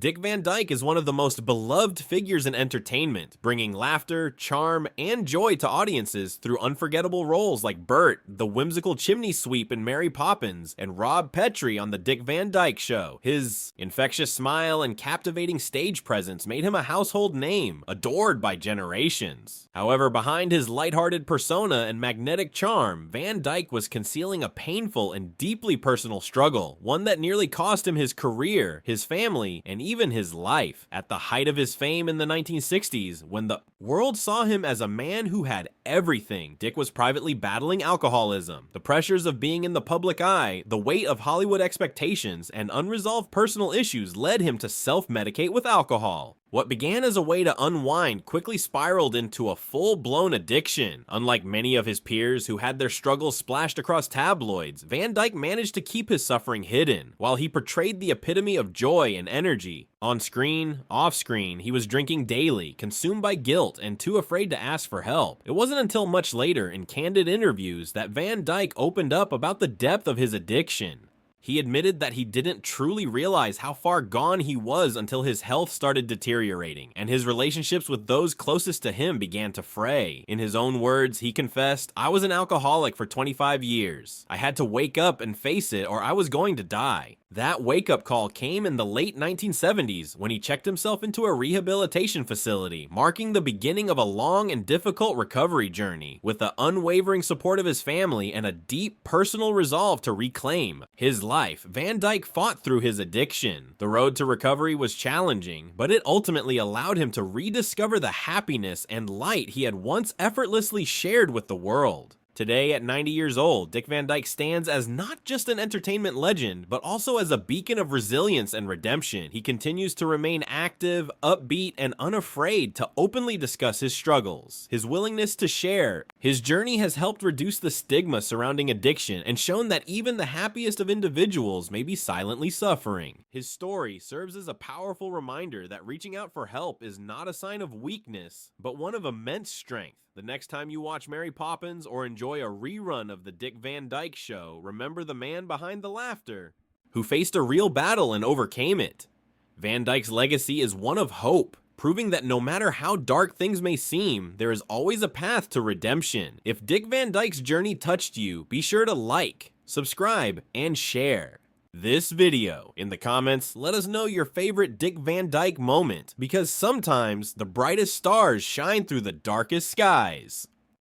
Dick Van Dyke is one of the most beloved figures in entertainment, bringing laughter, charm, and joy to audiences through unforgettable roles like Bert, the whimsical chimney sweep in Mary Poppins, and Rob Petrie on the Dick Van Dyke Show. His infectious smile and captivating stage presence made him a household name, adored by generations. However, behind his lighthearted persona and magnetic charm, Van Dyke was concealing a painful and deeply personal struggle, one that nearly cost him his career, his family, and even his life. At the height of his fame in the 1960s, when the world saw him as a man who had everything, Dick was privately battling alcoholism. The pressures of being in the public eye, the weight of Hollywood expectations, and unresolved personal issues led him to self-medicate with alcohol. What began as a way to unwind quickly spiraled into a full-blown addiction. Unlike many of his peers who had their struggles splashed across tabloids, Van Dyke managed to keep his suffering hidden. While he portrayed the epitome of joy and energy, on screen, off screen, he was drinking daily, consumed by guilt, and too afraid to ask for help. It wasn't until much later in candid interviews that Van Dyke opened up about the depth of his addiction. He admitted that he didn't truly realize how far gone he was until his health started deteriorating, and his relationships with those closest to him began to fray. In his own words, he confessed, "I was an alcoholic for 25 years. I had to wake up and face it or I was going to die." That wake-up call came in the late 1970s when he checked himself into a rehabilitation facility, marking the beginning of a long and difficult recovery journey. With the unwavering support of his family and a deep personal resolve to reclaim his life, Van Dyke fought through his addiction. The road to recovery was challenging, but it ultimately allowed him to rediscover the happiness and light he had once effortlessly shared with the world. Today, at 90 years old, Dick Van Dyke stands as not just an entertainment legend, but also as a beacon of resilience and redemption. He continues to remain active, upbeat, and unafraid to openly discuss his struggles. His willingness to share. His journey has helped reduce the stigma surrounding addiction and shown that even the happiest of individuals may be silently suffering. His story serves as a powerful reminder that reaching out for help is not a sign of weakness, but one of immense strength. The next time you watch Mary Poppins or enjoy a rerun of the Dick Van Dyke Show, remember the man behind the laughter, who faced a real battle and overcame it. Van Dyke's legacy is one of hope, proving that no matter how dark things may seem, there is always a path to redemption. If Dick Van Dyke's journey touched you, be sure to like, subscribe, and share this video. In the comments, let us know your favorite Dick Van Dyke moment, because sometimes the brightest stars shine through the darkest skies.